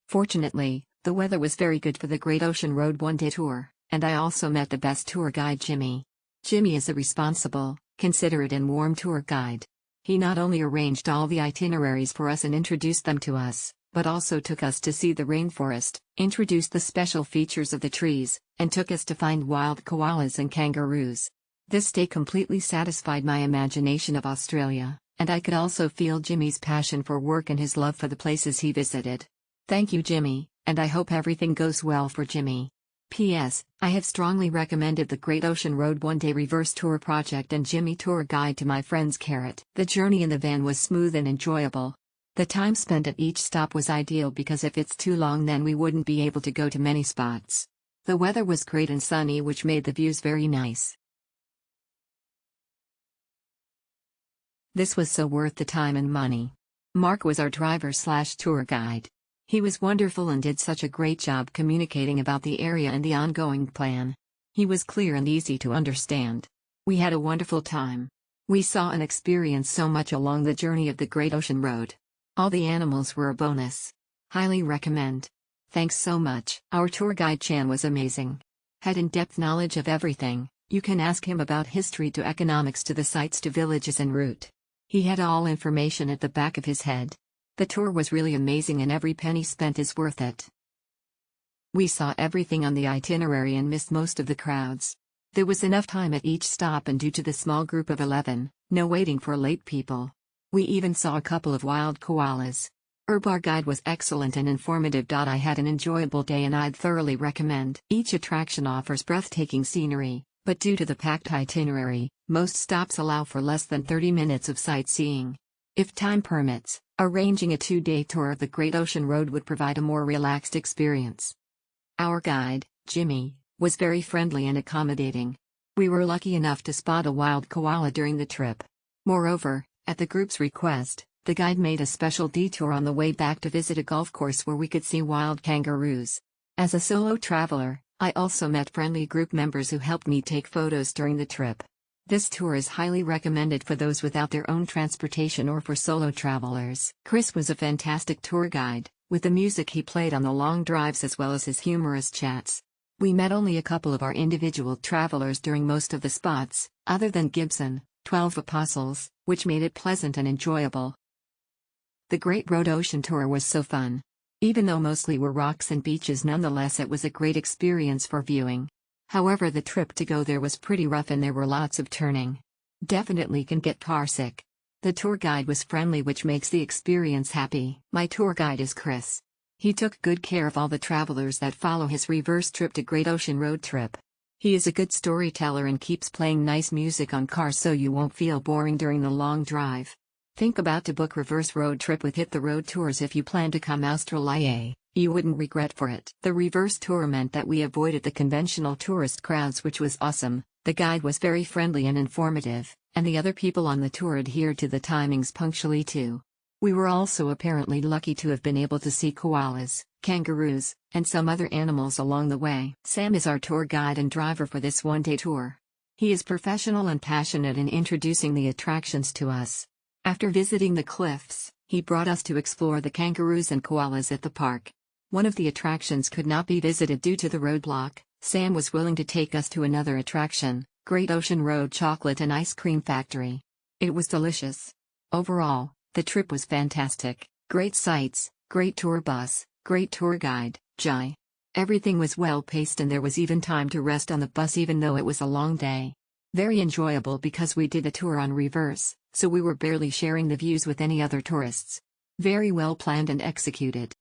Fortunately, the weather was very good for the Great Ocean Road one-day tour, and I also met the best tour guide, Jimmy. Jimmy is a responsible, considerate and warm tour guide. He not only arranged all the itineraries for us and introduced them to us, but also took us to see the rainforest, introduced the special features of the trees, and took us to find wild koalas and kangaroos. This day completely satisfied my imagination of Australia, and I could also feel Jimmy's passion for work and his love for the places he visited. Thank you, Jimmy, and I hope everything goes well for Jimmy. P.S. I have strongly recommended the Great Ocean Road one-day reverse tour project and Jimmy tour guide to my friends. The journey in the van was smooth and enjoyable. The time spent at each stop was ideal because if it's too long then we wouldn't be able to go to many spots. The weather was great and sunny, which made the views very nice. This was so worth the time and money. Mark was our driver/tour guide. He was wonderful and did such a great job communicating about the area and the ongoing plan. He was clear and easy to understand. We had a wonderful time. We saw and experienced so much along the journey of the Great Ocean Road. All the animals were a bonus. Highly recommend. Thanks so much. Our tour guide Chan was amazing. Had in-depth knowledge of everything. You can ask him about history to economics to the sites to villages and route. He had all information at the back of his head. The tour was really amazing and every penny spent is worth it. We saw everything on the itinerary and missed most of the crowds. There was enough time at each stop and due to the small group of 11, no waiting for late people. We even saw a couple of wild koalas. Our guide was excellent and informative. I had an enjoyable day and I'd thoroughly recommend. Each attraction offers breathtaking scenery, but due to the packed itinerary, most stops allow for less than 30 minutes of sightseeing. If time permits, arranging a 2-day tour of the Great Ocean Road would provide a more relaxed experience. Our guide, Jimmy, was very friendly and accommodating. We were lucky enough to spot a wild koala during the trip. Moreover, at the group's request, the guide made a special detour on the way back to visit a golf course where we could see wild kangaroos. As a solo traveler, I also met friendly group members who helped me take photos during the trip. This tour is highly recommended for those without their own transportation or for solo travelers. Chris was a fantastic tour guide, with the music he played on the long drives as well as his humorous chats. We met only a couple of our individual travelers during most of the spots, other than Gibson, 12 Apostles, which made it pleasant and enjoyable. The Great Road Ocean Tour was so fun. Even though mostly were rocks and beaches, nonetheless it was a great experience for viewing. However, the trip to go there was pretty rough and there were lots of turning. Definitely can get car sick. The tour guide was friendly, which makes the experience happy. My tour guide is Chris. He took good care of all the travelers that follow his reverse trip to Great Ocean Road trip. He is a good storyteller and keeps playing nice music on cars so you won't feel boring during the long drive. Think about to book reverse road trip with Hit the Road Tours if you plan to come Australia. You wouldn't regret for it. The reverse tour meant that we avoided the conventional tourist crowds, which was awesome. The guide was very friendly and informative, and the other people on the tour adhered to the timings punctually too. We were also apparently lucky to have been able to see koalas, kangaroos, and some other animals along the way. Sam is our tour guide and driver for this one-day tour. He is professional and passionate in introducing the attractions to us. After visiting the cliffs, he brought us to explore the kangaroos and koalas at the park. One of the attractions could not be visited due to the roadblock. Sam was willing to take us to another attraction, Great Ocean Road Chocolate and Ice Cream Factory. It was delicious. Overall, the trip was fantastic. Great sights, great tour bus, great tour guide, Jai. Everything was well paced and there was even time to rest on the bus even though it was a long day. Very enjoyable because we did a tour on reverse, so we were barely sharing the views with any other tourists. Very well planned and executed.